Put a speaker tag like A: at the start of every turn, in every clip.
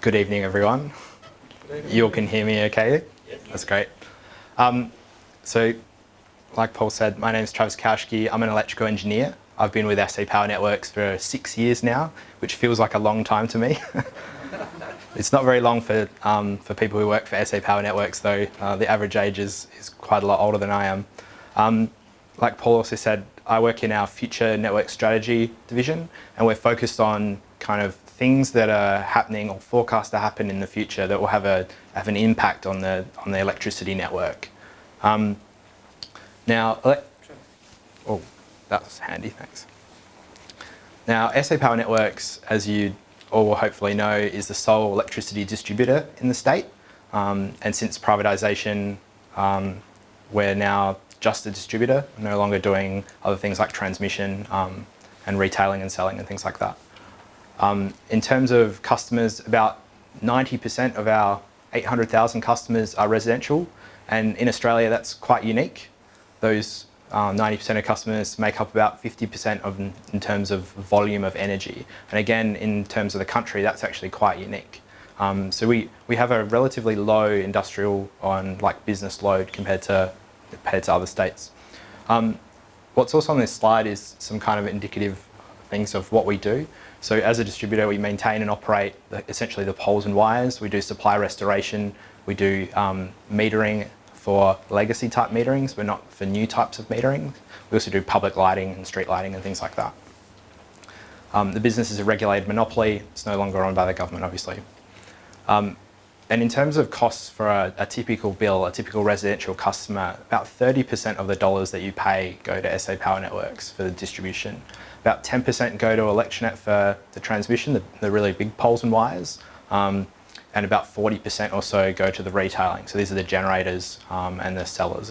A: Good evening, everyone. Good evening. You all can hear me okay? Yes. That's great. So, like Paul said, my name is Kauschke. I'm an electrical engineer. I've been with SA Power Networks for 6 years now, which feels like a long time to me. It's not very long for people who work for SA Power Networks, though. The average age is quite a lot older than I am. Like Paul also said, I work in our future network strategy division, and we're focused on kind of things that are happening or forecast to happen in the future that will have an impact on the electricity network. Now, oh, that was handy, thanks. Now, SA Power Networks, as you all will hopefully know, is the sole electricity distributor in the state. And since privatisation, we're now just a distributor, no longer doing other things like transmission and retailing and selling and things like that. In terms of customers, about 90% of our 800,000 customers are residential, and in Australia that's quite unique. Those 90% of customers make up about 50% in terms of volume of energy. And again, in terms of the country, that's actually quite unique. So we have a relatively low industrial business load compared to other states. What's also on this slide is some kind of indicative things of what we do. So as a distributor, we maintain and operate essentially the poles and wires. We do supply restoration. We do metering for legacy type meterings, but not for new types of metering. We also do public lighting and street lighting and things like that. The business is a regulated monopoly. It's no longer owned by the government, obviously. And in terms of costs for a typical bill, a typical residential customer, about 30% of the dollars that you pay go to SA Power Networks for the distribution. About 10% go to ElectraNet for the transmission, the really big poles and wires, and about 40% or so go to the retailing. So these are the generators and the sellers,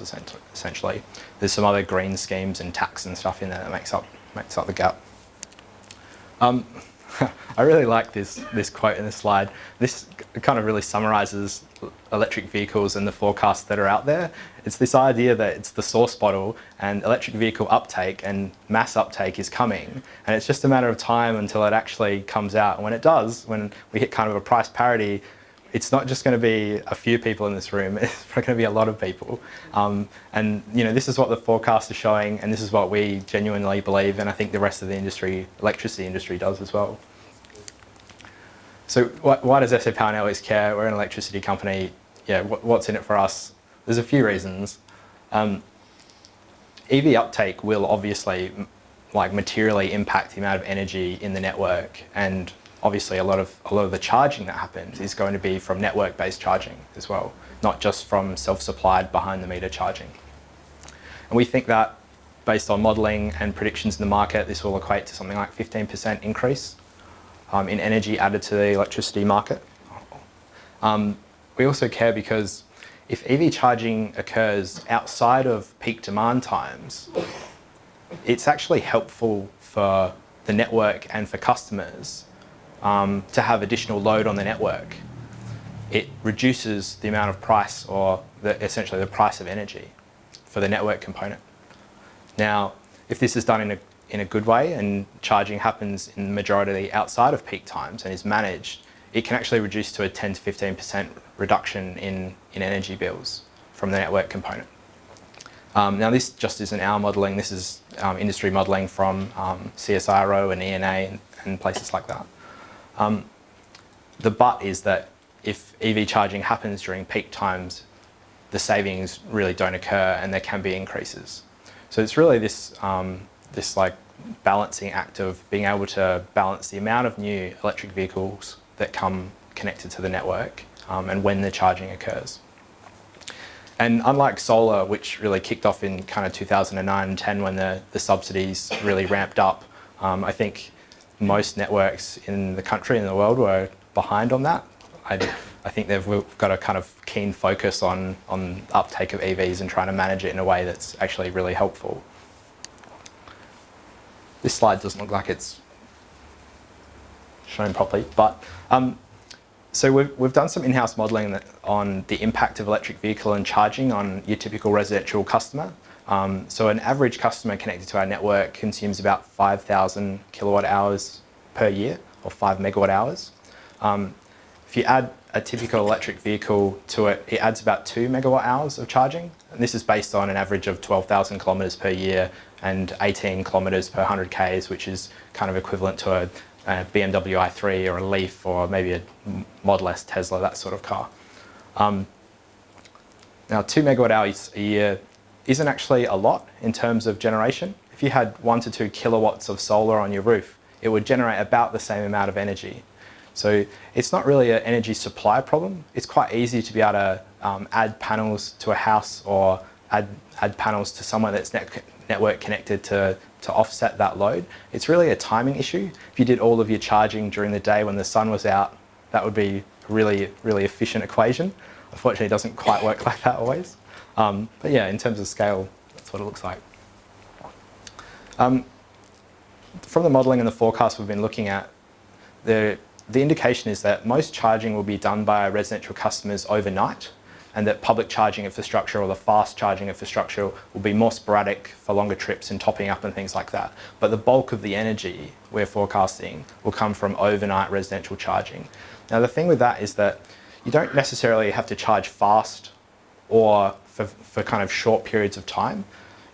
A: essentially. There's some other green schemes and tax and stuff in there that makes up the gap. I really like this quote in this slide. This kind of really summarises electric vehicles and the forecasts that are out there. It's this idea that it's the source model and electric vehicle uptake and mass uptake is coming. And it's just a matter of time until it actually comes out. And when it does, when we hit kind of a price parity, it's not just going to be a few people in this room, it's going to be a lot of people. And this is what the forecast is showing, and this is what we genuinely believe, and I think the rest of the industry, electricity industry, does as well. So why does SA Power Networks care? We're an electricity company. Yeah, what's in it for us? There's a few reasons. EV uptake will obviously materially impact the amount of energy in the network, and obviously a lot of the charging that happens is going to be from network-based charging as well, not just from self-supplied behind-the-meter charging. And we think that, based on modelling and predictions in the market, this will equate to something like 15% increase in energy added to the electricity market. We also care because if EV charging occurs outside of peak demand times, it's actually helpful for the network and for customers to have additional load on the network. It reduces the amount of price, or essentially the price of energy for the network component. Now, if this is done in a good way and charging happens in the majority outside of peak times and is managed, it can actually reduce to a 10 to 15% reduction in energy bills from the network component. Now, this just isn't our modelling. This is industry modelling from CSIRO and ENA and places like that. The but is that if EV charging happens during peak times, the savings really don't occur and there can be increases. So it's really this balancing act of being able to balance the amount of new electric vehicles that come connected to the network and when the charging occurs. And unlike solar, which really kicked off in kind of 2009 and 10 when the subsidies really ramped up, I think most networks in the country and the world were behind on that. I think they've got a kind of keen focus on uptake of EVs and trying to manage it in a way that's actually really helpful. This slide doesn't look like it's shown properly, but so we've done some in-house modelling on the impact of electric vehicle and charging on your typical residential customer. So an average customer connected to our network consumes about 5,000 kilowatt hours per year, or 5 megawatt hours. If if you add a typical electric vehicle to it, it adds about 2 megawatt hours of charging. And this is based on an average of 12,000 kilometres per year and 18 kilometres per 100 Ks, which is kind of equivalent to a BMW i3 or a Leaf or maybe a Model S Tesla, that sort of car. Now, 2 megawatt hours a year isn't actually a lot in terms of generation. If you had 1 to 2 kilowatts of solar on your roof, it would generate about the same amount of energy. So it's not really an energy supply problem. It's quite easy to be able to add panels to a house or add panels to somewhere that's network connected to offset that load. It's really a timing issue. If you did all of your charging during the day when the sun was out, that would be a really, really efficient equation. Unfortunately, it doesn't quite work like that always. But yeah, in terms of scale, that's what it looks like. From the modelling and the forecast we've been looking at, the indication is that most charging will be done by residential customers overnight, and that public charging infrastructure or the fast charging infrastructure will be more sporadic for longer trips and topping up and things like that. But the bulk of the energy we're forecasting will come from overnight residential charging. Now, the thing with that is that you don't necessarily have to charge fast or for kind of short periods of time.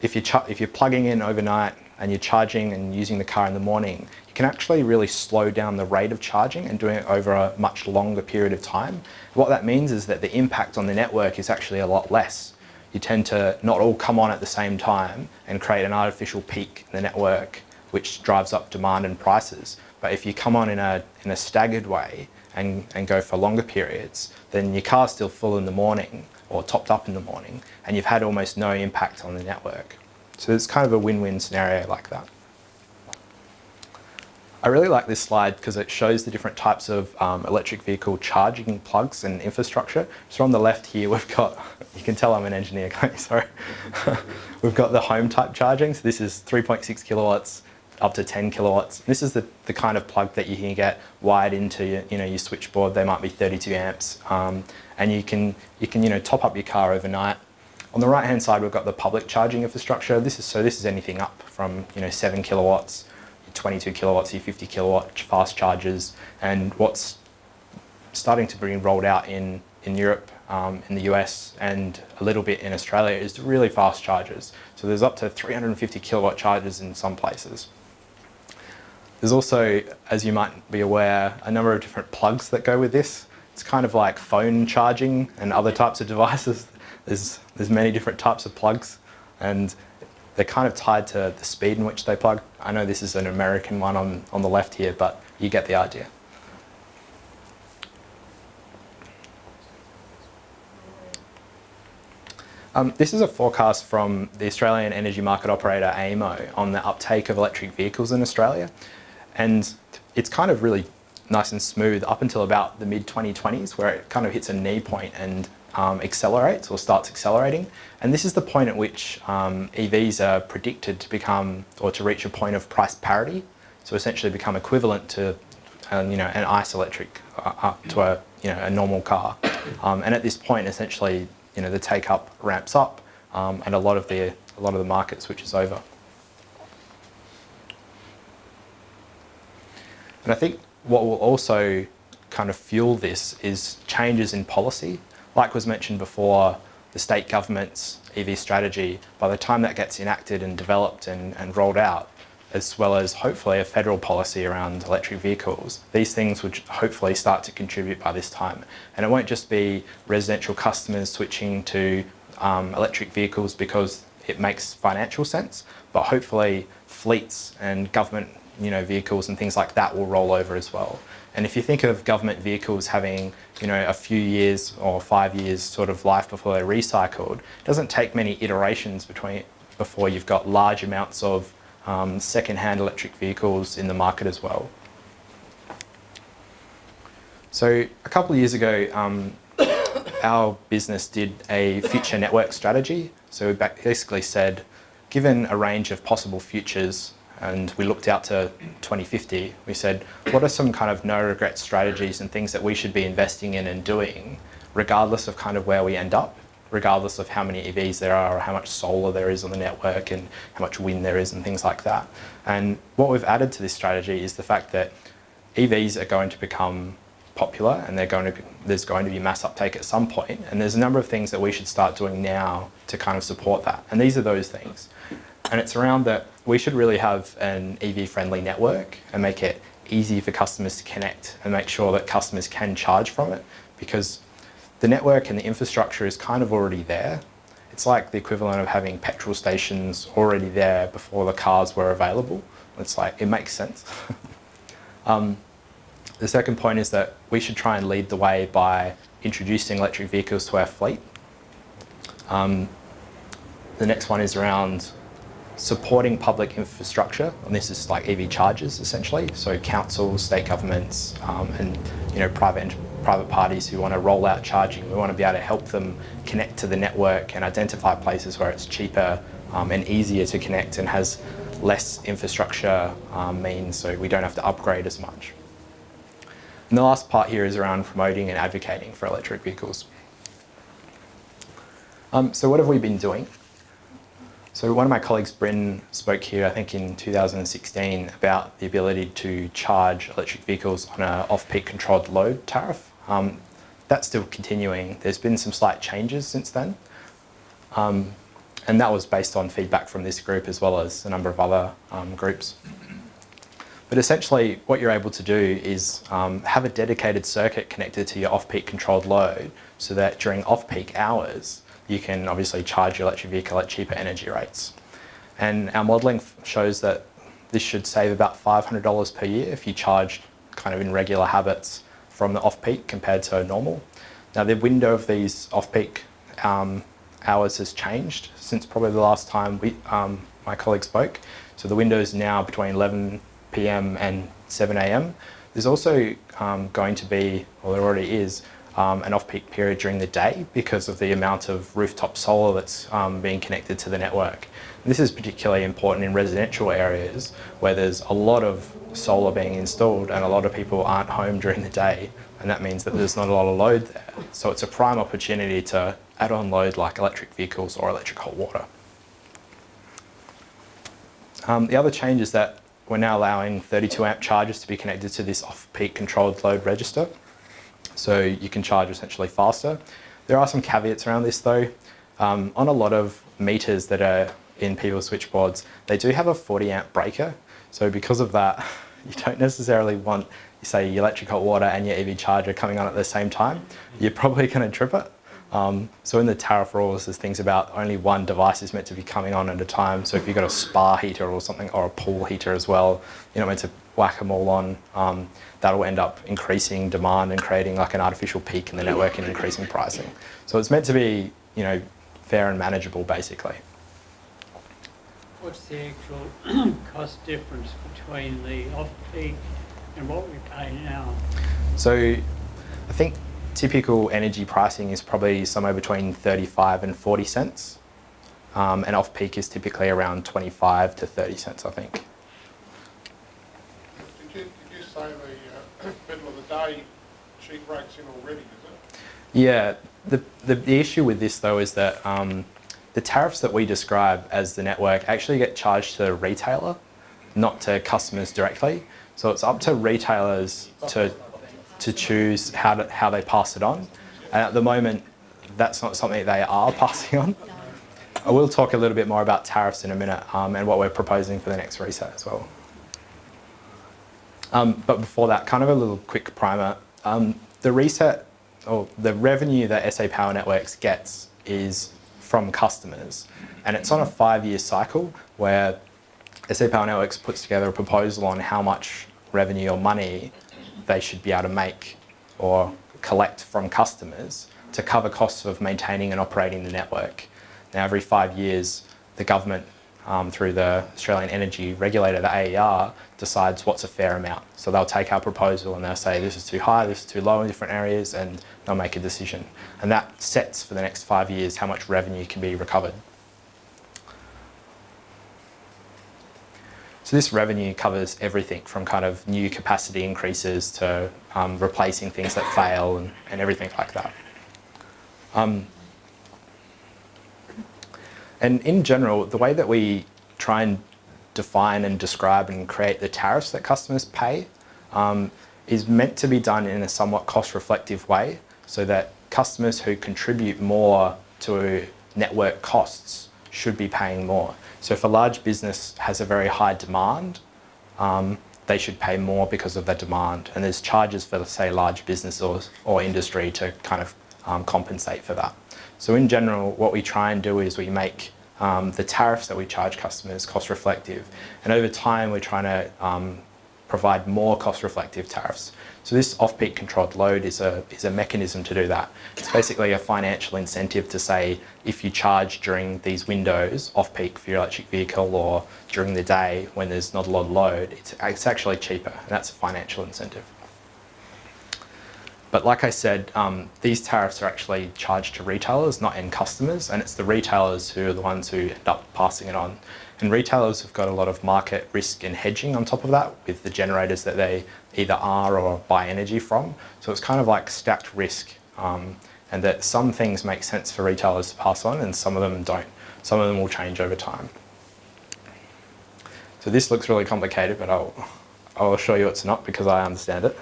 A: If you're plugging in overnight and you're charging and using the car in the morning, you can actually really slow down the rate of charging and doing it over a much longer period of time. What that means is that the impact on the network is actually a lot less. You tend to not all come on at the same time and create an artificial peak in the network, which drives up demand and prices. But if you come on in a staggered way and go for longer periods, then your car's still full in the morning or topped up in the morning, and you've had almost no impact on the network. So it's kind of a win-win scenario like that. I really like this slide because it shows the different types of electric vehicle charging plugs and infrastructure. So on the left here, we've got, you can tell I'm an engineer, can't you? Sorry. We've got the home type charging. So this is 3.6 kilowatts up to 10 kilowatts. This is the kind of plug that you can get wired into your switchboard. They might be 32 amps. And you can top up your car overnight. On the right-hand side, we've got the public charging infrastructure. This is anything up from 7 kilowatts, 22 kilowatts, your 50 kilowatt fast chargers, and what's starting to be rolled out in Europe, in the US, and a little bit in Australia is really fast chargers. So there's up to 350 kilowatt chargers in some places. There's also, as you might be aware, a number of different plugs that go with this. It's kind of like phone charging and other types of devices. There's many different types of plugs, and they're kind of tied to the speed in which they plug. I know this is an American one on the left here, but you get the idea. This is a forecast from the Australian energy market operator AEMO on the uptake of electric vehicles in Australia. And it's kind of really nice and smooth up until about the mid-2020s, where it kind of hits a knee point and accelerates or starts accelerating. And this is the point at which EVs are predicted to become or to reach a point of price parity. So essentially become equivalent to an ICE electric up to a normal car. And at this point, essentially, the take-up ramps up, and a lot of the market switches over. And I think what will also kind of fuel this is changes in policy. Like was mentioned before, the state government's EV strategy, by the time that gets enacted and developed and rolled out, as well as hopefully a federal policy around electric vehicles, these things would hopefully start to contribute by this time. And it won't just be residential customers switching to electric vehicles because it makes financial sense, but hopefully fleets and government vehicles and things like that will roll over as well. And if you think of government vehicles having a few years or 5 years sort of life before they're recycled, it doesn't take many iterations before you've got large amounts of second-hand electric vehicles in the market as well. So a couple of years ago, our business did a future network strategy. So we basically said, given a range of possible futures, and we looked out to 2050, we said, what are some kind of no-regret strategies and things that we should be investing in and doing, regardless of kind of where we end up, regardless of how many EVs there are or how much solar there is on the network and how much wind there is and things like that. And what we've added to this strategy is the fact that EVs are going to become popular and there's going to be mass uptake at some point. And there's a number of things that we should start doing now to kind of support that. And these are those things. And it's around that we should really have an EV-friendly network and make it easy for customers to connect and make sure that customers can charge from it, because the network and the infrastructure is kind of already there. It's like the equivalent of having petrol stations already there before the cars were available. It's like, it makes sense. The second point is that we should try and lead the way by introducing electric vehicles to our fleet. The next one is around supporting public infrastructure, and this is like EV chargers essentially. So councils, state governments, and private parties who want to roll out charging. We want to be able to help them connect to the network and identify places where it's cheaper and easier to connect and has less infrastructure means, so we don't have to upgrade as much. And the last part here is around promoting and advocating for electric vehicles. So what have we been doing? So one of my colleagues, Bryn, spoke here, I think in 2016, about the ability to charge electric vehicles on an off-peak controlled load tariff. That's still continuing. There's been some slight changes since then. And that was based on feedback from this group as well as a number of other groups. But essentially what you're able to do is have a dedicated circuit connected to your off-peak controlled load so that during off-peak hours, you can obviously charge your electric vehicle at cheaper energy rates. And our modelling shows that this should save about $500 per year if you charge kind of in regular habits from the off-peak compared to normal. Now the window of these off-peak hours has changed since probably the last time my colleague spoke. So the window is now between 11 p.m. and 7 a.m. There's also going to be, well there already is, an off-peak period during the day because of the amount of rooftop solar that's being connected to the network. This is particularly important in residential areas where there's a lot of solar being installed and a lot of people aren't home during the day, and that means that there's not a lot of load there. So it's a prime opportunity to add on load like electric vehicles or electric hot water. The other change is that we're now allowing 32 amp chargers to be connected to this off-peak controlled load register. So you can charge essentially faster. There are some caveats around this though. On a lot of meters that are in people's switchboards, they do have a 40 amp breaker. So because of that, you don't necessarily want, say, your electric hot water and your EV charger coming on at the same time. You're probably going to trip it. So in the tariff rules, there's things about only one device is meant to be coming on at a time. So if you've got a spa heater or something, or a pool heater as well, you're not meant to whack them all on. That'll end up increasing demand and creating like an artificial peak in the network and increasing pricing. So it's meant to be, fair and manageable basically.
B: What's the actual cost difference between the off-peak and what we pay now?
A: So I think typical energy pricing is probably somewhere between 35 and 40 cents. And off-peak is typically around 25 to 30 cents, I think.
C: Did you say the middle of the day sheet breaks in already, is it?
A: Yeah, the issue with this though is that the tariffs that we describe as the network actually get charged to the retailer, not to customers directly. So it's up to retailers to choose how they pass it on. And at the moment, that's not something they are passing on. I will talk a little bit more about tariffs in a minute and what we're proposing for the next reset as well. But before that, kind of a little quick primer. The reset, or the revenue that SA Power Networks gets is from customers. And it's on a 5-year cycle where SA Power Networks puts together a proposal on how much revenue or money they should be able to make or collect from customers to cover costs of maintaining and operating the network. Now, every 5 years, the government, through the Australian Energy Regulator, the AER, decides what's a fair amount. So they'll take our proposal and they'll say this is too high, this is too low in different areas, and they'll make a decision. And that sets for the next 5 years how much revenue can be recovered. So this revenue covers everything from kind of new capacity increases to replacing things that fail and everything like that. And in general, the way that we try and define and describe and create the tariffs that customers pay is meant to be done in a somewhat cost-reflective way so that customers who contribute more to network costs should be paying more. So if a large business has a very high demand, they should pay more because of their demand. And there's charges for, say, large business or industry to kind of compensate for that. So in general, what we try and do is we make the tariffs that we charge customers cost reflective. And over time, we're trying to provide more cost reflective tariffs. So this off-peak controlled load is a mechanism to do that. It's basically a financial incentive to say, if you charge during these windows, off-peak for your electric vehicle or during the day when there's not a lot of load, it's actually cheaper, and that's a financial incentive. But like I said, these tariffs are actually charged to retailers, not end customers, and it's the retailers who are the ones who end up passing it on. And retailers have got a lot of market risk and hedging on top of that with the generators that they either are or buy energy from. So it's kind of like stacked risk, and that some things make sense for retailers to pass on and some of them don't. Some of them will change over time. So this looks really complicated, but I'll assure you it's not because I understand it.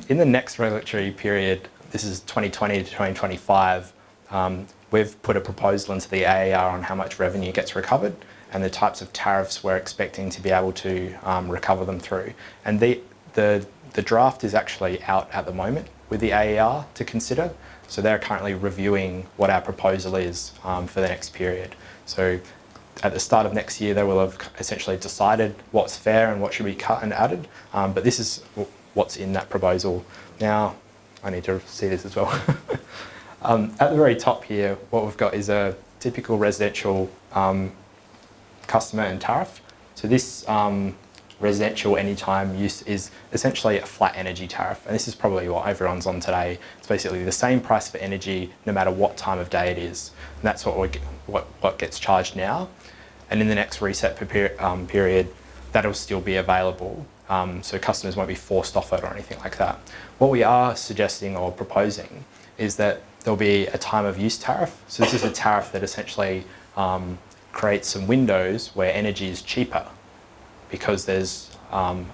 A: In the next regulatory period, this is 2020 to 2025, we've put a proposal into the AER on how much revenue gets recovered and the types of tariffs we're expecting to be able to recover them through. And the draft is actually out at the moment with the AER to consider. So they're currently reviewing what our proposal is for the next period. So at the start of next year, they will have essentially decided what's fair and what should be cut and added. But this is what's in that proposal. Now, I need to see this as well. At the very top here, what we've got is a typical residential customer and tariff. So this residential anytime use is essentially a flat energy tariff. And this is probably what everyone's on today. It's basically the same price for energy no matter what time of day it is. And that's what gets charged now. And in the next reset period, that'll still be available. So customers won't be forced off it or anything like that. What we are suggesting or proposing is that there'll be a time of use tariff. So this is a tariff that essentially creates some windows where energy is cheaper because there's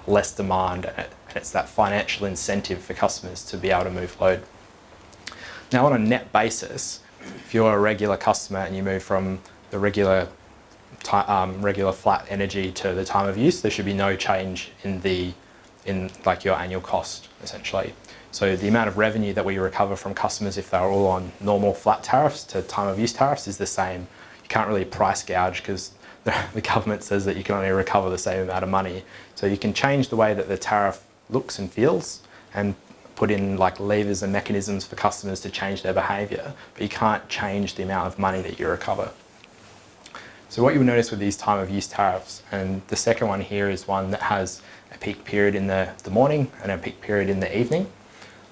A: less demand, and it's that financial incentive for customers to be able to move load. Now on a net basis, if you're a regular customer and you move from the regular flat energy to the time of use, there should be no change in like your annual cost, essentially. So the amount of revenue that we recover from customers if they're all on normal flat tariffs to time of use tariffs is the same. You can't really price gouge because the government says that you can only recover the same amount of money. So you can change the way that the tariff looks and feels and put in like levers and mechanisms for customers to change their behaviour, but you can't change the amount of money that you recover. So what you'll notice with these time of use tariffs, and the second one here is one that has a peak period in the morning and a peak period in the evening,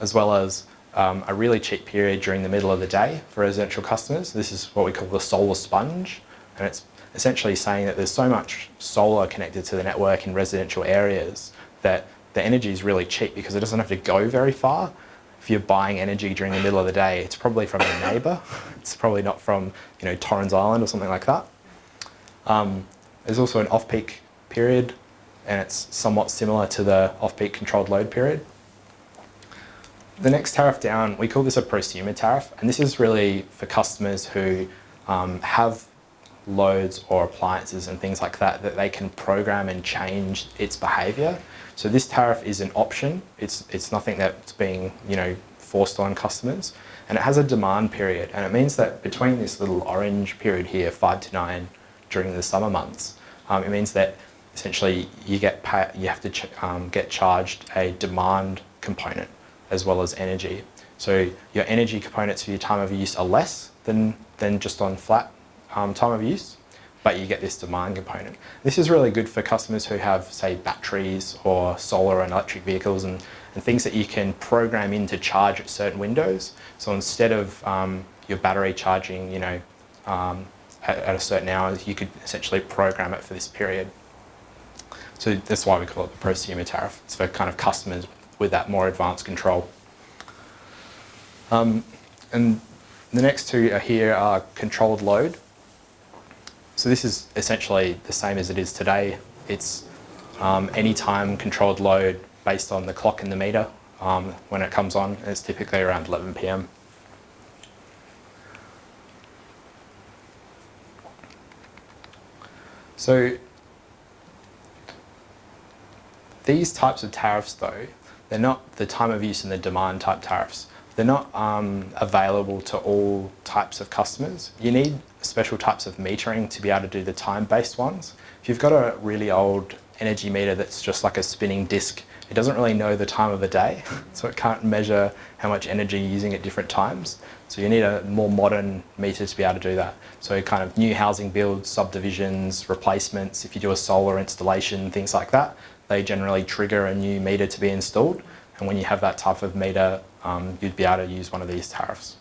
A: as well as a really cheap period during the middle of the day for residential customers. This is what we call the solar sponge, and it's essentially saying that there's so much solar connected to the network in residential areas that the energy is really cheap because it doesn't have to go very far. If you're buying energy during the middle of the day, it's probably from your neighbour. It's probably not from, Torrens Island or something like that. There's also an off-peak period, and it's somewhat similar to the off-peak controlled load period. The next tariff down, we call this a prosumer tariff, and this is really for customers who have loads or appliances and things like that they can program and change its behaviour. So this tariff is an option. It's nothing that's being forced on customers, and it has a demand period, and it means that between this little orange period here, 5 to 9, during the summer months, it means that essentially you have to get charged a demand component as well as energy. So your energy components for your time of use are less than just on flat time of use, but you get this demand component. This is really good for customers who have, say, batteries or solar and electric vehicles and things that you can program in to charge at certain windows. So instead of your battery charging, at a certain hour, you could essentially program it for this period. So that's why we call it the prosumer tariff. It's for kind of customers with that more advanced control. And the next two are here are controlled load. So this is essentially the same as it is today. It's anytime controlled load based on the clock in the meter when it comes on. It's typically around 11 p.m. So these types of tariffs, though, they're not the time of use and the demand type tariffs. They're not available to all types of customers. You need special types of metering to be able to do the time-based ones. If you've got a really old energy meter that's just like a spinning disc, it doesn't really know the time of the day, so it can't measure how much energy you're using at different times. So you need a more modern meter to be able to do that. So kind of new housing builds, subdivisions, replacements, if you do a solar installation, things like that, they generally trigger a new meter to be installed. And when you have that type of meter, you'd be able to use one of these tariffs.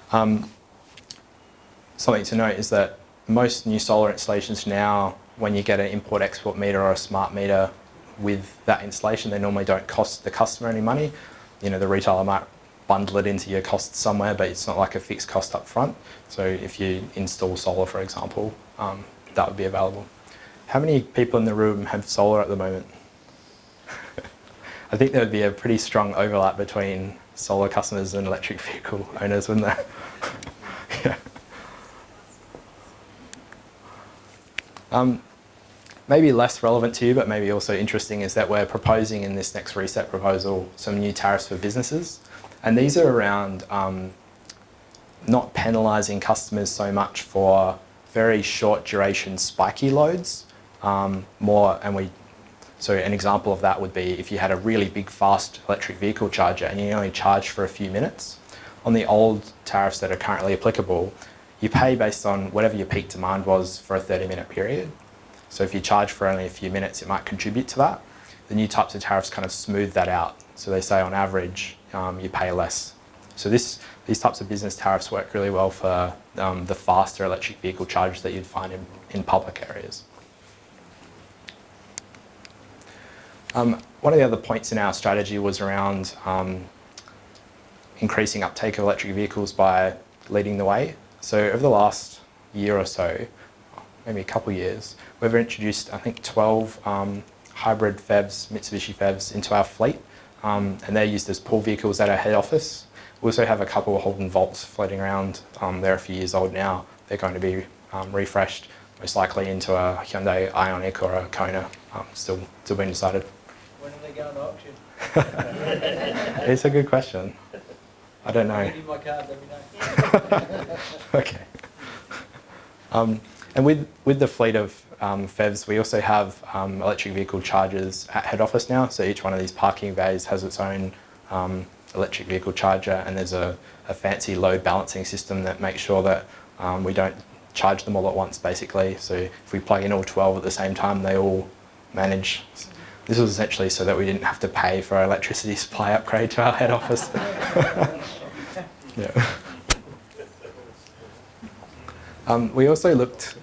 A: Something to note is that most new solar installations now, when you get an import-export meter or a smart meter with that installation, they normally don't cost the customer any money. You know, the retailer might bundle it into your costs somewhere, but it's not like a fixed cost up front. So if you install solar, for example, that would be available. How many people in the room have solar at the moment? I think there would be a pretty strong overlap between solar customers and electric vehicle owners, wouldn't there? Yeah. Maybe less relevant to you, but maybe also interesting, is that we're proposing in this next reset proposal some new tariffs for businesses. And these are around not penalising customers so much for very short duration spiky loads. So an example of that would be if you had a really big fast electric vehicle charger and you only charge for a few minutes. On the old tariffs that are currently applicable, you pay based on whatever your peak demand was for a 30-minute period. So if you charge for only a few minutes, it might contribute to that. The new types of tariffs kind of smooth that out. So they say on average, you pay less. So these types of business tariffs work really well for the faster electric vehicle chargers that you'd find in public areas. One of the other points in our strategy was around increasing uptake of electric vehicles by leading the way. So over the last year or so, maybe a couple of years, we've introduced, I think, 12 hybrid PHEVs, Mitsubishi PHEVs, into our fleet, and they're used as pool vehicles at our head office. We also have a couple of Holden Volts floating around. They're a few years old now. They're going to be refreshed, most likely into a Hyundai Ioniq or a Kona. Still being decided.
D: When are they going to auction?
A: It's a good question. I don't know.
D: I need my cards every day.
A: Okay. And with the fleet of PHEVs, we also have electric vehicle chargers at head office now. So each one of these parking bays has its own electric vehicle charger, and there's a fancy load balancing system that makes sure that we don't charge them all at once, basically. So if we plug in all 12 at the same time, they all manage. This was essentially so that we didn't have to pay for our electricity supply upgrade to our head office. Yeah. We also looked,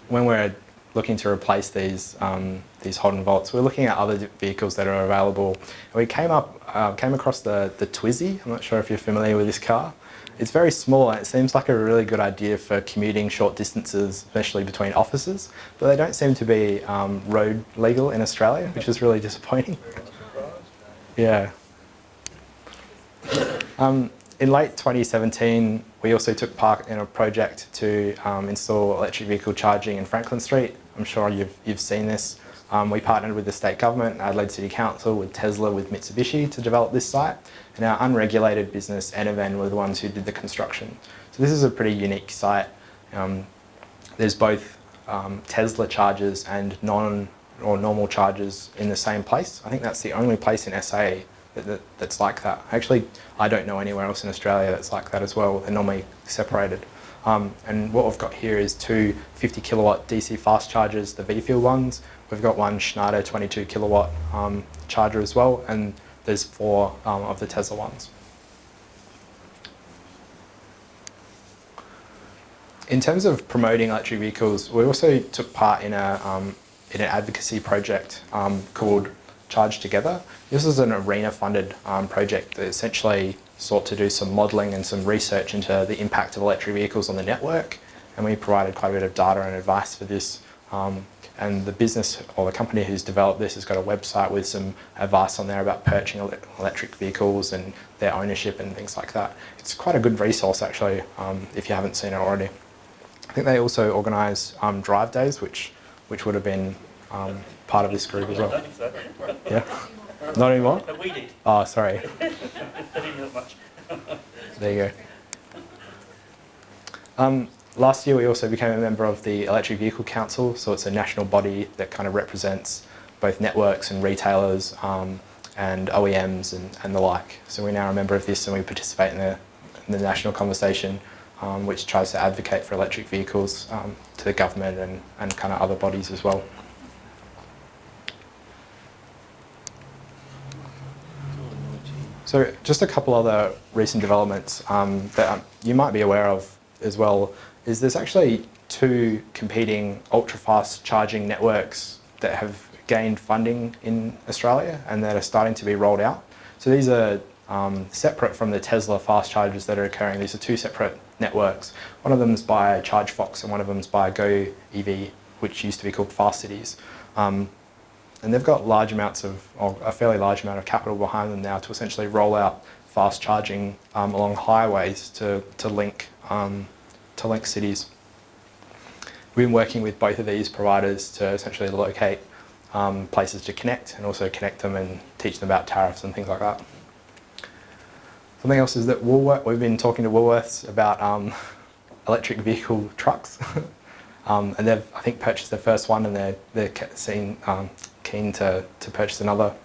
A: when we're looking to replace these Holden Volts, we're looking at other vehicles that are available. And we came across the Twizy. I'm not sure if you're familiar with this car. It's very small and it seems like a really good idea for commuting short distances, especially between offices, but they don't seem to be road legal in Australia, which is really disappointing. Yeah. In late 2017, we also took part in a project to install electric vehicle charging in Franklin Street. I'm sure you've seen this. We partnered with the state government, Adelaide City Council, with Tesla, with Mitsubishi to develop this site. And our unregulated business, AEVA, were the ones who did the construction. So this is a pretty unique site. There's both Tesla chargers and normal chargers in the same place. I think that's the only place in SA that's like that. Actually, I don't know anywhere else in Australia that's like that as well. They're normally separated. And what we've got here is two 50 kilowatt DC fast chargers, the V-Fuel ones. We've got one Schneider 22 kilowatt charger as well, and there's 4 of the Tesla ones. In terms of promoting electric vehicles, we also took part in an advocacy project called Charge Together. This is an ARENA-funded project that essentially sought to do some modelling and some research into the impact of electric vehicles on the network, and we provided quite a bit of data and advice for this. And the business or the company who's developed this has got a website with some advice on there about purchasing electric vehicles and their ownership and things like that. It's quite a good resource actually, if you haven't seen it already. I think they also organise drive days, which would have been part of this group as well.
E: I don't think so.
A: Yeah, not anymore.
E: But we did.
A: Oh, sorry.
E: I didn't know much.
A: There you go. Last year we also became a member of the Electric Vehicle Council, so it's a national body that kind of represents both networks and retailers and OEMs and the like. So we're now a member of this and we participate in the national conversation, which tries to advocate for electric vehicles to the government and kind of other bodies as well. So just a couple other recent developments that you might be aware of as well is there's actually 2 competing ultra-fast charging networks that have gained funding in Australia and that are starting to be rolled out. So these are separate from the Tesla fast chargers that are occurring. These are 2 separate networks. One of them is by ChargeFox and one of them is by AEVA, which used to be called Fast Cities. And they've got large amounts of, or a fairly large amount of capital behind them now to essentially roll out fast charging along highways to link cities. We've been working with both of these providers to essentially locate places to connect and also connect them and teach them about tariffs and things like that. Something else is that we've been talking to Woolworths about electric vehicle trucks. And they've, I think, purchased their first one and they're keen to purchase another.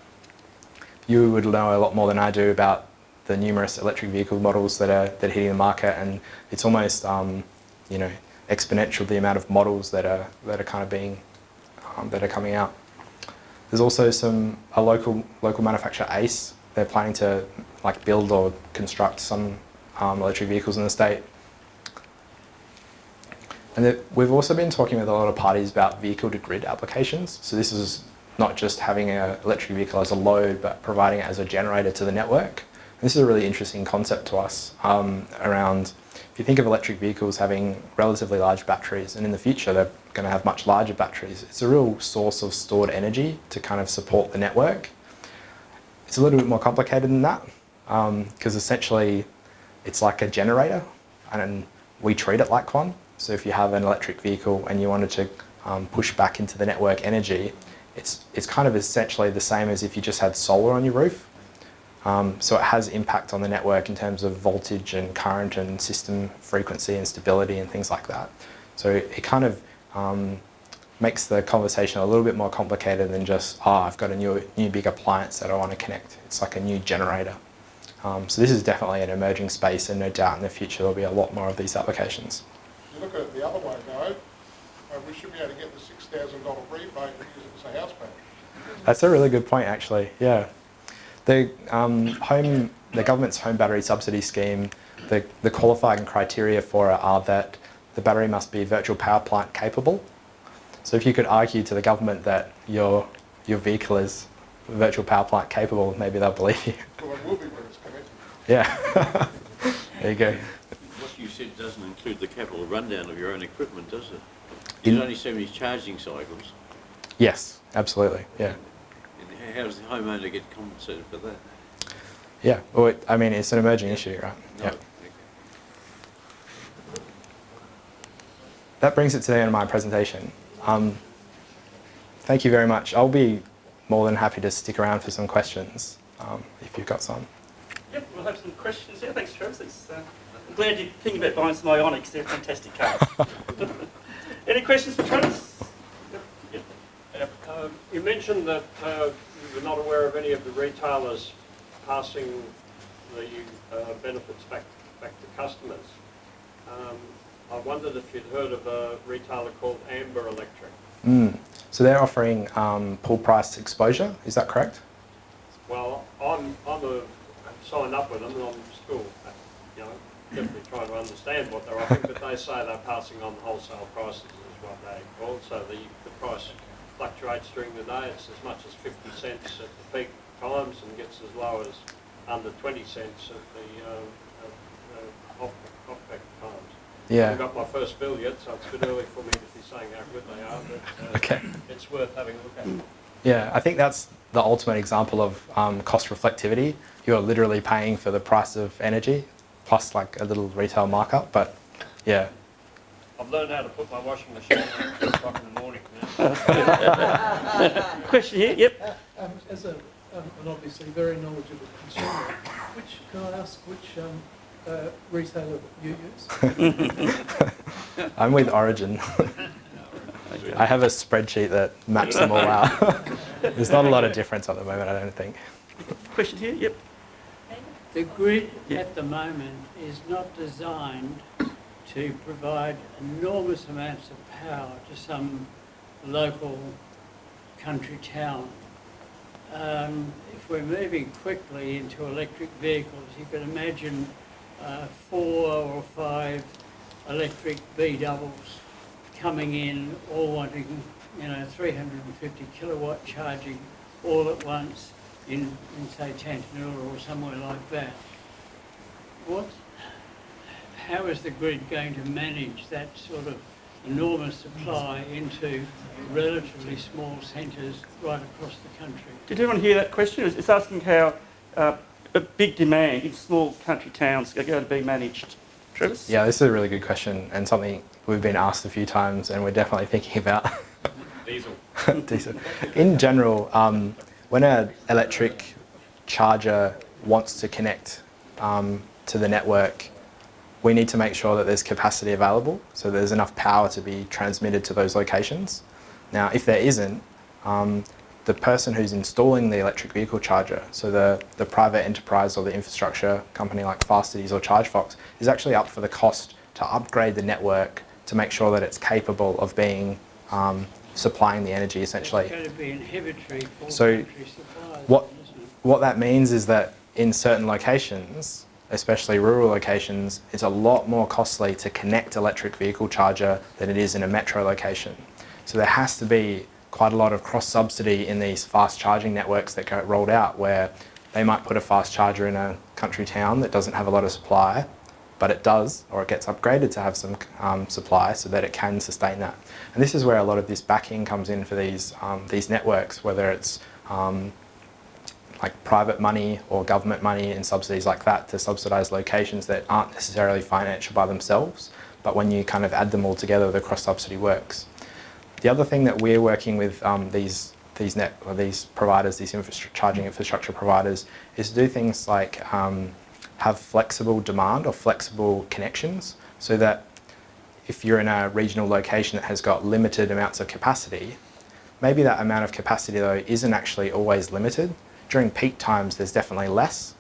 A: You would know a lot more than I do about the numerous electric vehicle models that are hitting the market, and it's almost exponential the amount of models that are kind of being that are coming out. There's also a local manufacturer, ACE. They're planning to build or construct some electric vehicles in the state. And we've also been talking with a lot of parties about vehicle-to-grid applications. So this is not just having an electric vehicle as a load, but providing it as a generator to the network. And this is a really interesting concept to us around, if you think of electric vehicles having relatively large batteries, and in the future they're going to have much larger batteries, it's a real source of stored energy to kind of support the network. It's a little bit more complicated than that, because essentially it's like a generator, and we treat it like one. So if you have an electric vehicle and you wanted to push back into the network energy, it's kind of essentially the same as if you just had solar on your roof. So it has impact on the network in terms of voltage and current and system frequency and stability and things like that. So it kind of makes the conversation a little bit more complicated than just, I've got a new big appliance that I want to connect. It's like a new generator. So this is definitely an emerging space, and no doubt in the future there'll be a lot more of these applications.
C: You look at it the other way though, we should be able to get the $6,000 rebate and use it as a house battery.
A: That's a really good point actually, yeah. The government's home battery subsidy scheme, the qualifying criteria for it are that the battery must be virtual power plant capable. So if you could argue to the government that your vehicle is virtual power plant capable, maybe they'll believe you.
C: Well, it will be when it's connected.
A: Yeah, there you go.
F: What you said doesn't include the capital rundown of your own equipment, does it? There's only so many charging cycles.
A: Yes, absolutely, yeah.
F: And how does the homeowner get compensated for that?
A: Yeah, well, I mean, it's an emerging issue, right?
F: No.
A: Yeah.
F: Okay.
A: That brings it to the end of my presentation. Thank you very much. I'll be more than happy to stick around for some questions, if you've got some.
E: Yep, we'll have some questions. Yeah, thanks, Travis. I'm glad you're thinking about buying some Ionics. They're fantastic cars. Any questions for Travis? Yep.
B: You mentioned that you were not aware of any of the retailers passing the benefits back to customers. I wondered if you'd heard of a retailer called Amber Electric.
A: So they're offering pool price exposure, is that correct?
B: Well, I'm signed up with them, and I'm still, definitely trying to understand what they're offering, but they say they're passing on wholesale prices is what they call. So the price fluctuates during the day. It's as much as 50 cents at the peak times and gets as low as under 20 cents at the off-peak times. I
A: Yeah.
B: haven't got my first bill yet, so it's a bit early for me to be saying how good they are, but
A: Okay.
B: it's worth having a look at.
A: Yeah, I think that's the ultimate example of cost reflectivity. You're literally paying for the price of energy plus like a little retail markup, but yeah.
B: I've learned how to put my washing machine on at 2 o'clock in the morning now.
E: Question here, yep.
G: As an obviously very knowledgeable consumer, can I ask which retailer you use?
A: I'm with Origin. I have a spreadsheet that maps them all out. There's not a lot of difference at the moment, I don't think.
E: Question here, yep.
H: The grid
E: Yeah.
H: at the moment is not designed to provide enormous amounts of power to some local country town. If we're moving quickly into electric vehicles, you can imagine 4 or 5 electric B-doubles coming in, all wanting, 350 kilowatt charging all at once in say, Tantanoola or somewhere like that. How is the grid going to manage that sort of enormous supply into relatively small centres right across the country?
E: Did anyone hear that question? It's asking how a big demand in small country towns are going to be managed. Travis?
A: Yeah, this is a really good question and something we've been asked a few times and we're definitely thinking about.
B: Diesel.
A: Diesel. In general, when an electric charger wants to connect to the network, we need to make sure that there's capacity available, so there's enough power to be transmitted to those locations. Now, if there isn't, the person who's installing the electric vehicle charger, so the private enterprise or the infrastructure company like Fast Cities or ChargeFox, is actually up for the cost to upgrade the network to make sure that it's capable of being supplying the energy essentially.
H: It's going to be inhibitory for
A: So
H: country suppliers,
A: what
H: isn't it?
A: what that means is that in certain locations, especially rural locations, it's a lot more costly to connect electric vehicle charger than it is in a metro location. So there has to be quite a lot of cross-subsidy in these fast charging networks that get rolled out, where they might put a fast charger in a country town that doesn't have a lot of supply, but it does, or it gets upgraded to have some supply so that it can sustain that. And this is where a lot of this backing comes in for these networks, whether it's like private money or government money and subsidies like that to subsidise locations that aren't necessarily financial by themselves, but when you kind of add them all together, the cross-subsidy works. The other thing that we're working with these providers, these charging infrastructure providers, is to do things like have flexible demand or flexible connections, so that if you're in a regional location that has got limited amounts of capacity, maybe that amount of capacity though isn't actually always limited. During peak times there's definitely less,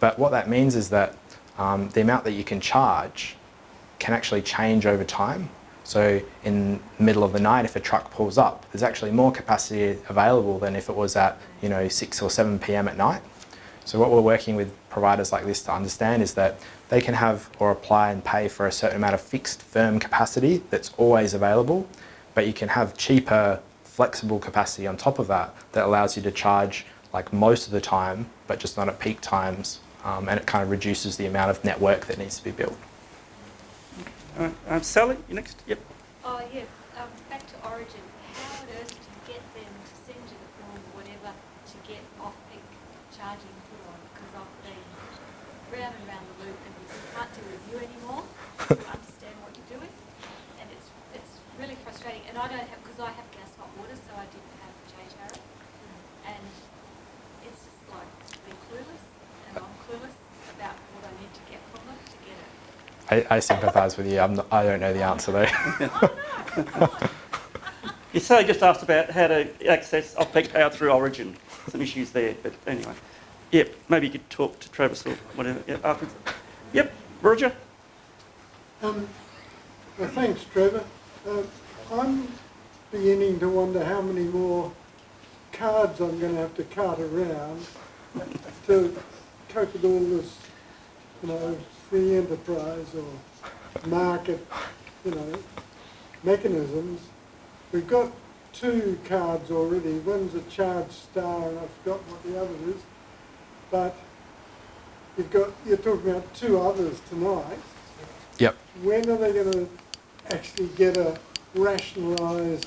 A: but what that means is that the amount that you can charge can actually change over time. So in the middle of the night, if a truck pulls up, there's actually more capacity available than if it was at 6 or 7 p.m. at night. So what we're working with providers like this to understand is that they can have or apply and pay for a certain amount of fixed firm capacity that's always available, but you can have cheaper flexible capacity on top of that that allows you to charge like most of the time, but just not at peak times, and it kind of reduces the amount of network that needs to be built.
E: Sally, you next? Yep.
I: Oh, yeah. Back to Origin. How on earth do you get them to send you the form or whatever to get off-peak charging put on? Because I've been round and round the loop and you can't do a review anymore to understand what you're doing. And it's really frustrating. And I don't have, because I have gas hot water, so I didn't have J Tariff. And it's just like they're clueless and I'm clueless about what I need to get from them to get it.
A: I sympathise with you. I don't know the answer though.
E: You say just asked about how to access off-peak power through Origin. Some issues there, but anyway. Yep, maybe you could talk to Travis or whatever. Yep, afterwards. Yep, Roger.
J: Well, thanks, Trevor. I'm beginning to wonder how many more cards I'm going to have to cart around to cope with all this, free enterprise or market, mechanisms. We've got 2 cards already. One's a Charge Star and I forgot what the other is. But you're talking about 2 others tonight.
A: Yep.
J: When are they going to actually get a rationalised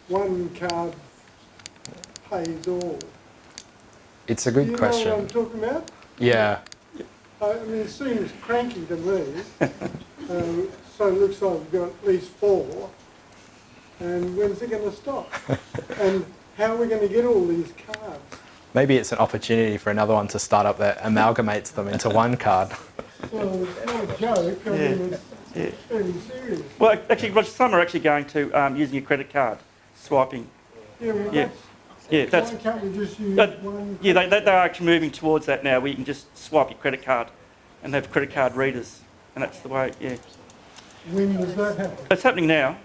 J: one card pays all?
A: It's a good question.
J: You know what I'm talking about?
A: Yeah.
J: I mean, it seems cranky to me. So it looks like we've got at least 4. And when's it going to stop? And how are we going to get all these cards?
A: Maybe it's an opportunity for another one to start up that amalgamates them into one card.
J: Well, it's not a joke. I mean, it's very serious.
E: Well, actually, Roger, some are actually going to using a credit card, swiping.
J: Yeah, well,
E: Yeah. Yeah, that's,
J: why can't we just use
E: but,
J: one?
E: yeah, they're actually moving towards that now, where you can just swipe your credit card and have credit card readers, and that's the way. Yeah,
J: When does that happen?
E: it's happening now.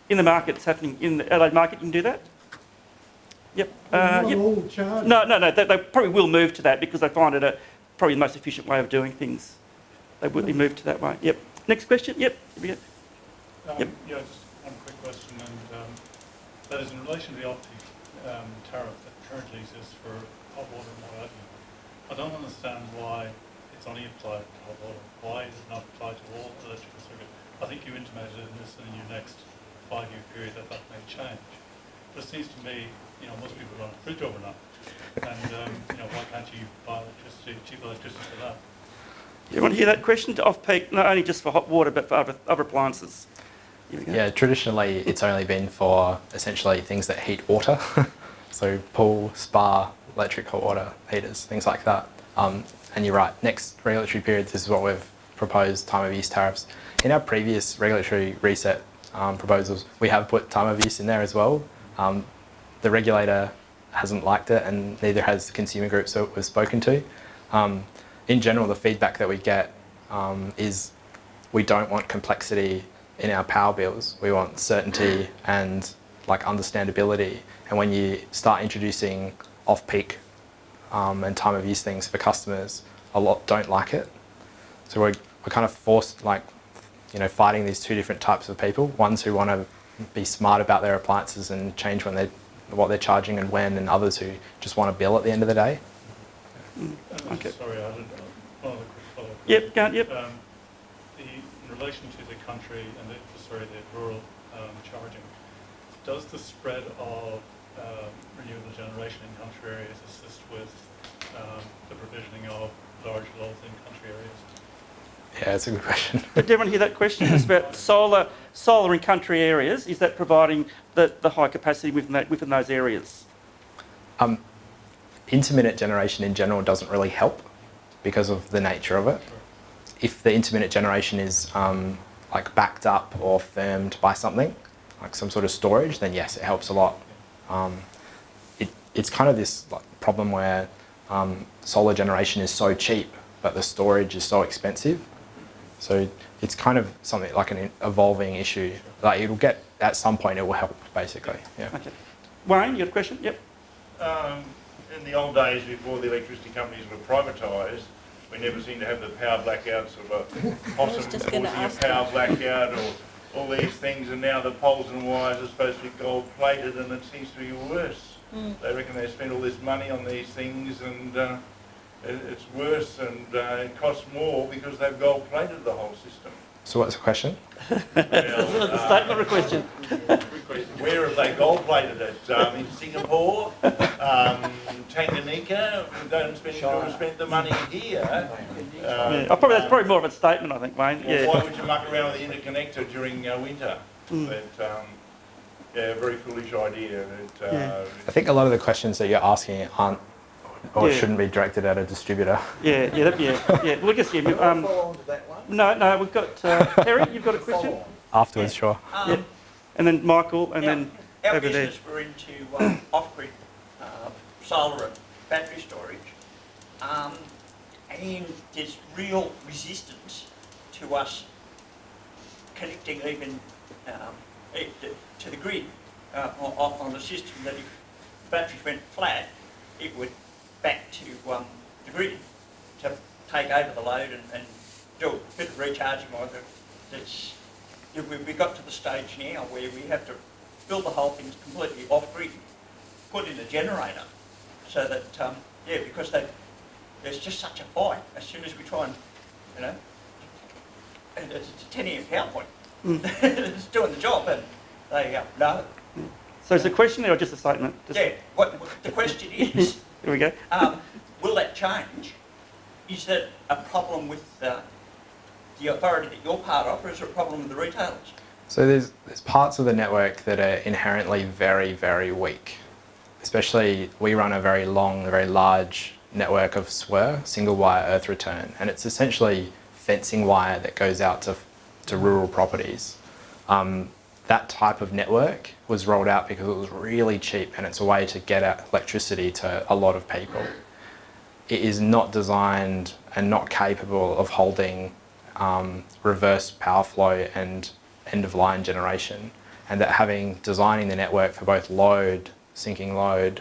E: In the market, it's happening in the Adelaide market. You can do that. Yep.
J: Not
E: Yep.
J: all charged.
E: No. They probably will move to that because they find it probably the most efficient way of doing things. They would move to that way. Yep. Next question. Yep. Here we go. Yep.
K: Yeah, just one quick question, and that is in relation to the Uptake tariff that currently exists for hot water and water. I don't understand why it's only applied to hot water. Why is it not applied to all electrical circuit? I think you intimated in your next 5-year period that may change. But it seems to me, most people run a fridge overnight, and why can't you buy electricity, cheap electricity for that?
E: You want to hear that question? To off-peak, not only just for hot water, but for other appliances. Here we go.
A: Yeah, traditionally it's only been for essentially things that heat water. So pool, spa, electric hot water heaters, things like that. And you're right, next regulatory period, this is what we've proposed, time of use tariffs. In our previous regulatory reset proposals, we have put time of use in there as well. The regulator hasn't liked it, and neither has the consumer groups that we've spoken to. In general, the feedback that we get is we don't want complexity in our power bills. We want certainty and understandability. And when you start introducing off-peak and time of use things for customers, a lot don't like it. So we're kind of forced, fighting these two different types of people. Ones who want to be smart about their appliances and change what they're charging and when, and others who just want a bill at the end of the day.
E: Okay.
K: Sorry, I had one other quick follow-up.
E: Yep. Go on, yep.
K: In relation to the country and the rural charging, does the spread of renewable generation in country areas assist with the provisioning of large loads in country areas?
A: Yeah, that's a good question.
E: Did everyone hear that question? It's about solar in country areas. Is that providing the high capacity within those areas?
A: Intermittent generation in general doesn't really help because of the nature of it. If the intermittent generation is backed up or firmed by something, like some sort of storage, then yes, it helps a lot. It's kind of this problem where solar generation is so cheap, but the storage is so expensive. So it's kind of something like an evolving issue. It'll get, at some point it will help, basically. Yeah.
E: Okay. Wayne, you got a question? Yep.
L: In the old days before the electricity companies were privatised, we never seemed to have the power blackouts of a possum causing a power blackout or all these things, and now the poles and wires are supposed to be gold plated, and it seems to be worse. They reckon they spend all this money on these things, and it's worse, and it costs more because they've gold plated the whole system.
A: So what's the question?
E: The statement or question?
L: Where have they gold plated it? In Singapore, Tanganyika, don't spend the money here.
E: That's probably more of a statement, I think, Wayne.
L: Well, why would you muck around with the interconnector during winter? Very foolish idea.
A: I think a lot of the questions that you're asking aren't or shouldn't be directed at a distributor.
E: Yeah. We'll just give you. No, we've got Terry. You've got a question
A: Afterwards, sure.
E: And then Michael, and then
M: our
E: over there.
M: business, we're into off-grid solar and battery storage, and there's real resistance to us connecting even to the grid on the system that if batteries went flat, it would back to the grid to take over the load and do a bit of recharging. We've got to the stage now where we have to build the whole thing completely off-grid, put in a generator, so that, because there's just such a fight as soon as we try and, it's a 10-year PowerPoint. It's doing the job, and they no.
E: So is the question there or just a statement? Just,
M: Yeah, what the question is,
E: here we go.
M: will that change? Is that a problem with the authority that you're part of, or is it a problem with the retailers?
A: So there's parts of the network that are inherently very, very weak. Especially, we run a very long, very large network of SWIR, single wire earth return, and it's essentially fencing wire that goes out to rural properties. That type of network was rolled out because it was really cheap and it's a way to get out electricity to a lot of people. It is not designed and not capable of holding reverse power flow and end-of-line generation, and that designing the network for both load, sinking load,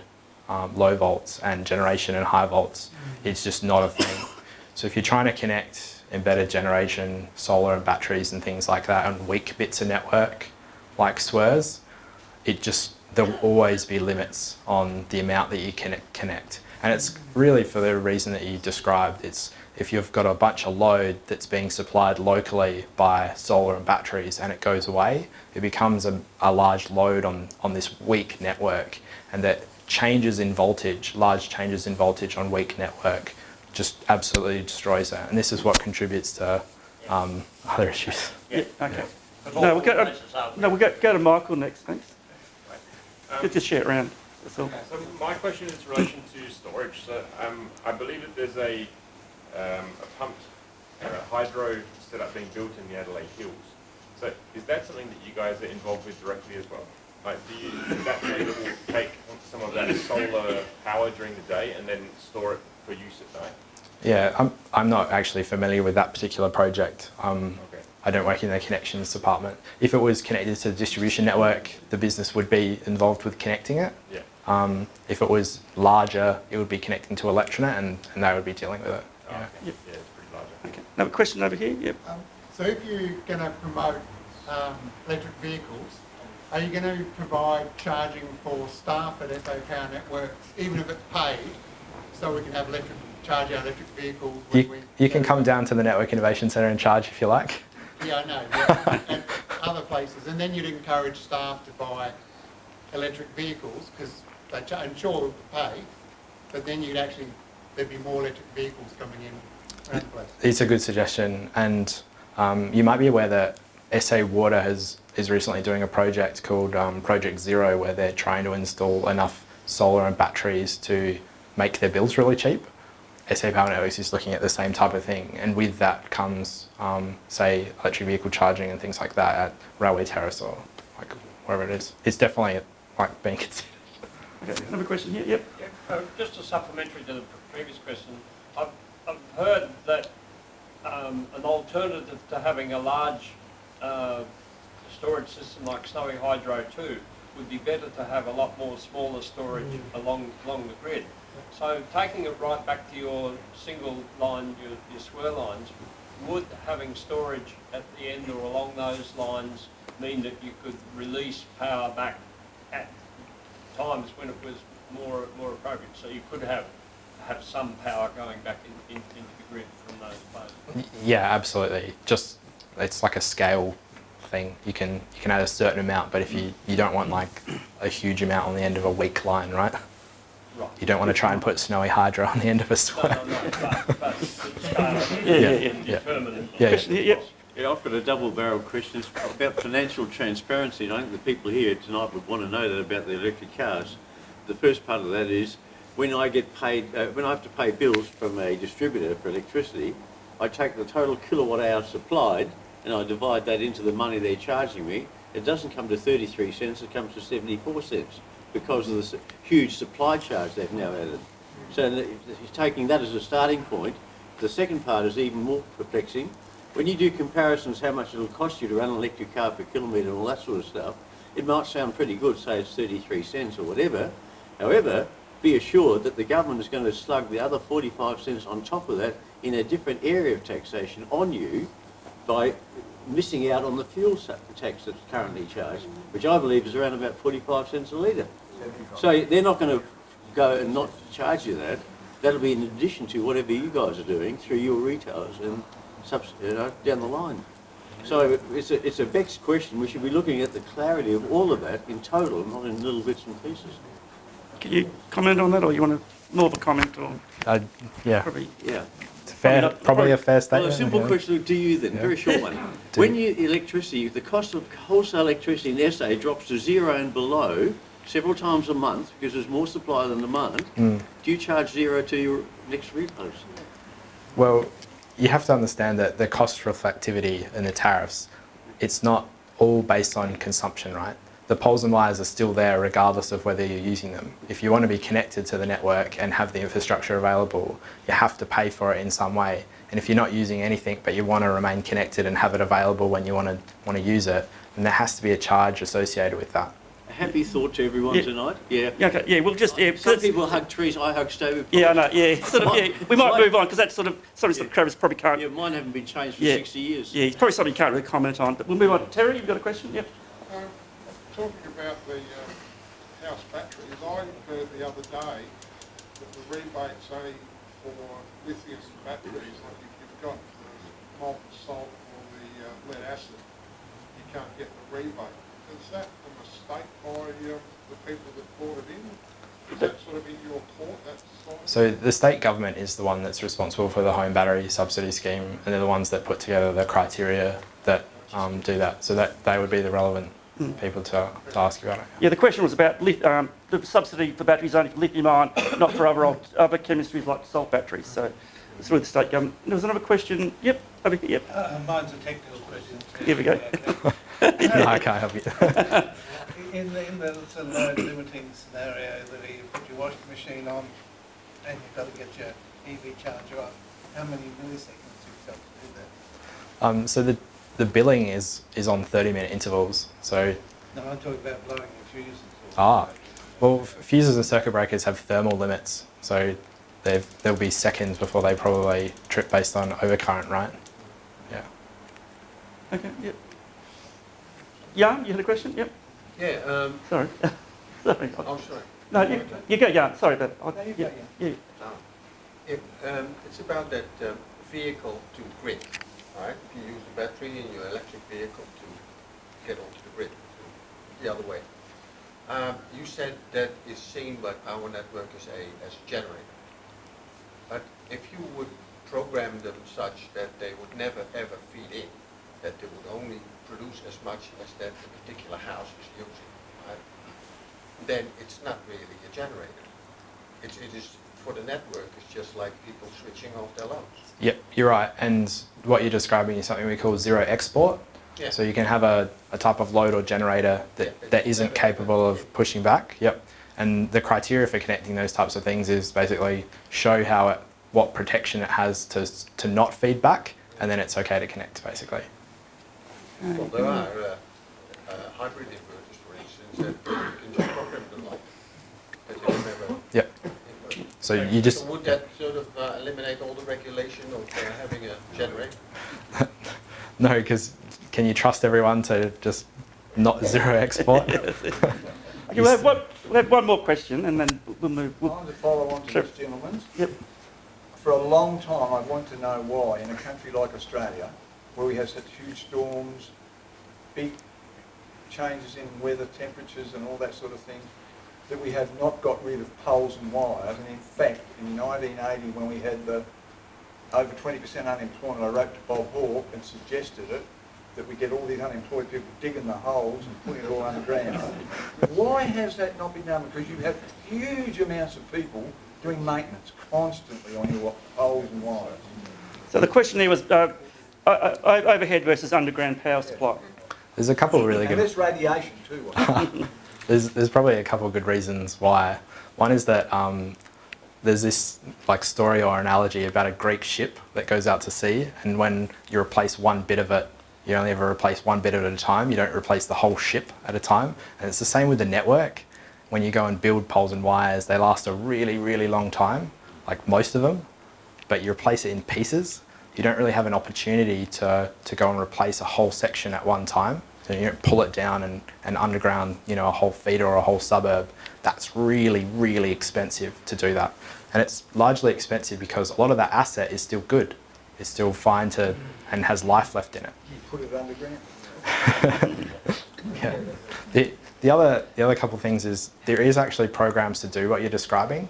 A: low volts and generation and high volts, it's just not a thing. So if you're trying to connect embedded generation, solar and batteries and things like that on weak bits of network like SWIRs, there will always be limits on the amount that you can connect. And it's really for the reason that you described. It's if you've got a bunch of load that's being supplied locally by solar and batteries and it goes away, it becomes a large load on this weak network, and that changes in voltage, large changes in voltage on weak network just absolutely destroys that. And this is what contributes to other issues.
E: Yeah, okay. No, we'll go to Michael next, thanks. Just share it around, that's all.
N: So my question is in relation to storage. So I believe that there's a pumped hydro setup being built in the Adelaide Hills. So is that something that you guys are involved with directly as well? Like, is that something that will take some of that solar power during the day and then store it for use at night?
A: Yeah, I'm not actually familiar with that particular project.
N: Okay.
A: I don't work in the connections department. If it was connected to the distribution network, the business would be involved with connecting it.
N: Yeah.
A: If it was larger, it would be connecting to Electronet and they would be dealing with it.
N: Oh,
A: Yeah.
N: okay.
E: Yep.
N: Yeah, it's pretty large.
E: Okay. Another question over here, yep.
J: So if you're going to promote electric vehicles, are you going to provide charging for staff at FA Power Networks, even if it's paid, so we can have charge our electric vehicles?
A: You can come down to the Network Innovation Centre and charge if you like.
J: Yeah, I know. Yeah. And other places. And then you'd encourage staff to buy electric vehicles because I'm sure it would pay, but then there'd be more electric vehicles coming in around the place.
A: It's a good suggestion, and you might be aware that SA Water is recently doing a project called Project Zero, where they're trying to install enough solar and batteries to make their bills really cheap. SA Power Networks is looking at the same type of thing, and with that comes, say, electric vehicle charging and things like that at railway terrace or like wherever it is. It's definitely like being considered.
E: Okay, another question here, yep.
B: Just a supplementary to the previous question. I've heard that an alternative to having a large storage system like Snowy Hydro 2 would be better to have a lot more smaller storage along the grid. So taking it right back to your single line, your SWIR lines, would having storage at the end or along those lines mean that you could release power back at times when it was more appropriate? So you could have some power going back into the grid from those places.
A: Yeah, absolutely. Just it's like a scale thing. You can add a certain amount, but if you don't want like a huge amount on the end of a weak line, right?
B: Right.
A: You don't want to try and put Snowy Hydro on the end of a SWIR.
B: No, but the scale determined.
E: Yep.
F: Yeah, I've got a double-barreled question about financial transparency, and I think the people here tonight would want to know that about the electric cars. The first part of that is when I get paid, when I have to pay bills from a distributor for electricity, I take the total kilowatt hour supplied and I divide that into the money they're charging me. It doesn't come to 33 cents, it comes to 74 cents because of the huge supply charge they've now added. So taking that as a starting point, the second part is even more perplexing. When you do comparisons how much it'll cost you to run an electric car per kilometre and all that sort of stuff, it might sound pretty good, say it's 33 cents or whatever. However, be assured that the government is going to slug the other 45 cents on top of that in a different area of taxation on you by missing out on the fuel tax that's currently charged, which I believe is around about 45 cents a litre. So they're not going to go and not charge you that. That'll be in addition to whatever you guys are doing through your retailers and down the line. So it's a vexed question. We should be looking at the clarity of all of that in total, not in little bits and pieces.
E: Can you comment on that, or you want more of a comment? Or
A: Yeah.
E: probably,
F: Yeah.
A: It's probably a fair
F: Well,
A: statement.
F: a simple question to you then, very short one. When the cost of wholesale electricity in SA drops to zero and below several times a month because there's more supply than demand, do you charge zero to your next repos?
A: Well, you have to understand that the cost reflectivity in the tariffs, it's not all based on consumption, right? The poles and wires are still there regardless of whether you're using them. If you want to be connected to the network and have the infrastructure available, you have to pay for it in some way. And if you're not using anything but you want to remain connected and have it available when you want to use it, then there has to be a charge associated with that.
F: A happy thought to everyone tonight. Yeah.
E: Yeah, okay, yeah, we'll just... Yeah,
F: some people hug trees, I hug stove.
E: Yeah, I know, yeah. Sort of, yeah. We might move on, because that's sort of Travis probably can't...
F: Yeah, mine haven't been changed for 60 years.
E: Yeah, it's probably something you can't really comment on, but we'll move on. Terry, you've got a question? Yep.
C: Talking about the house batteries, I heard the other day that the rebate's only for lithium batteries, like if you've got the molten salt or the lead acid, you can't get the rebate. Is that a mistake by the people that brought it in? Is that sort of in your court, that side?
A: So the state government is the one that's responsible for the home battery subsidy scheme, and they're the ones that put together the criteria that do that. So that they would be the relevant people to ask about it.
E: Yeah, the question was about the subsidy for batteries only for lithium-ion, not for other chemistries like salt batteries. So it's with the state government. There was another question. Yep, over here. Yep.
D: Mine's a technical question.
E: Here we go.
A: No, I can't help you.
D: In the sort of load limiting scenario that you put your washing machine on and you've got to get your EV charger off, how many milliseconds you've got to do that?
A: So the billing is on 30-minute intervals. So
D: No, I'm talking about blowing your fuses.
A: Well, fuses and circuit breakers have thermal limits, so there'll be seconds before they probably trip based on overcurrent, right? Yeah.
E: Okay. Yep. Jan, you had a question? Yep.
O: Yeah.
E: Sorry. Sorry.
O: Oh, sorry.
E: No, you go, Jan. Sorry, but yeah.
O: It's about that vehicle to grid, right? You use the battery in your electric vehicle to get onto the grid, the other way. You said that is seen by Power Network as a generator. But if you would program them such that they would never ever feed in, that they would only produce as much as that particular house is using, right? Then it's not really a generator. It is for the network. It's just like people switching off their loads.
A: Yep, you're right. And what you're describing is something we call zero export.
O: Yeah.
A: So you can have a type of load or generator that isn't capable of pushing back. Yep. And the criteria for connecting those types of things is basically show what protection it has to not feed back, and then it's okay to connect, basically.
O: Well, there are hybrid inverters, for instance, that you can just program them like that they never.
A: Yep. So you just.
O: So would that sort of eliminate all the regulation of having a generator?
A: No, because can you trust everyone to just not zero export?
E: Okay, we'll have one more question, and then we'll move.
D: I want to follow on to this gentleman's.
E: Yep.
D: For a long time, I've wanted to know why, in a country like Australia, where we have such huge storms, big changes in weather, temperatures and all that sort of thing, that we have not got rid of poles and wires. And in fact, in 1980, when we had the over 20% unemployment, I wrote to Bob Hawke and suggested it, that we get all these unemployed people digging the holes and putting it all underground. Why has that not been done? Because you have huge amounts of people doing maintenance constantly on your poles and wires.
E: So the question there was overhead versus underground power supply.
A: There's a couple of really good.
D: And there's radiation too.
A: There's probably a couple of good reasons why. One is that there's this like story or analogy about a Greek ship that goes out to sea, and when you replace one bit of it, you only ever replace one bit at a time. You don't replace the whole ship at a time. And it's the same with the network. When you go and build poles and wires, they last a really, really long time, like most of them, but you replace it in pieces. You don't really have an opportunity to go and replace a whole section at one time. So you don't pull it down and underground, a whole feeder or a whole suburb. That's really, really expensive to do that. And it's largely expensive because a lot of that asset is still good. is still fine to and has life left in it.
D: You put it underground.
A: Yeah. The other couple of things is there is actually programs to do what you're describing,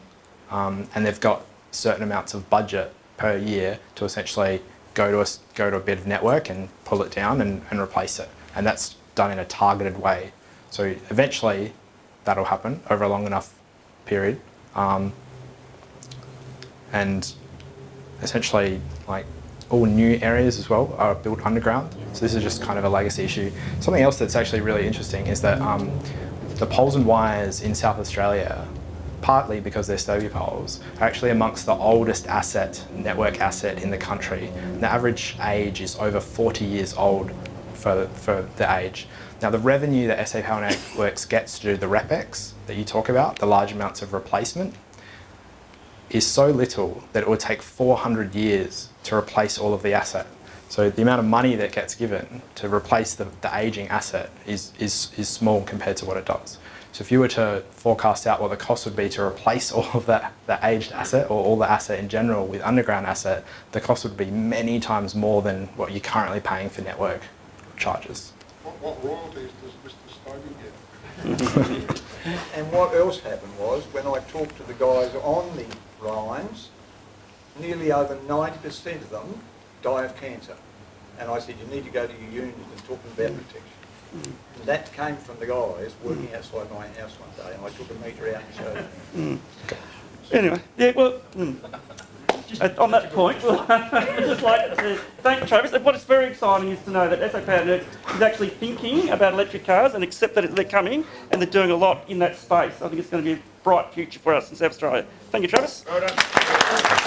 A: and they've got certain amounts of budget per year to essentially go to a bit of network and pull it down and replace it, and that's done in a targeted way. So eventually, that'll happen over a long enough period, and essentially like all new areas as well are built underground. So this is just kind of a legacy issue. Something else that's actually really interesting is that the poles and wires in South Australia, partly because they're Stobie poles, are actually amongst the oldest network asset in the country. And the average age is over 40 years old for the age. Now the revenue that SA Power Networks gets to do the RepEx that you talk about, the large amounts of replacement, is so little that it would take 400 years to replace all of the asset. So the amount of money that gets given to replace the aging asset is small compared to what it does. So if you were to forecast out what the cost would be to replace all of the aged asset or all the asset in general with underground asset, the cost would be many times more than what you're currently paying for network charges.
C: What royalties does Mr. Stobie get?
D: And what else happened was, when I talked to the guys on the lines, nearly over 90% of them die of cancer. And I said, you need to go to your unions and talk to them about protection. And that came from the guys working outside my house one day, and I took a meter out and showed them.
E: Anyway, yeah, well, on that point, I'd just like to thank Travis. What is very exciting is to know that SA Power Networks is actually thinking about electric cars and accept that they're coming and they're doing a lot in that space. I think it's going to be a bright future for us in South Australia. Thank you, Travis.
L: Well done.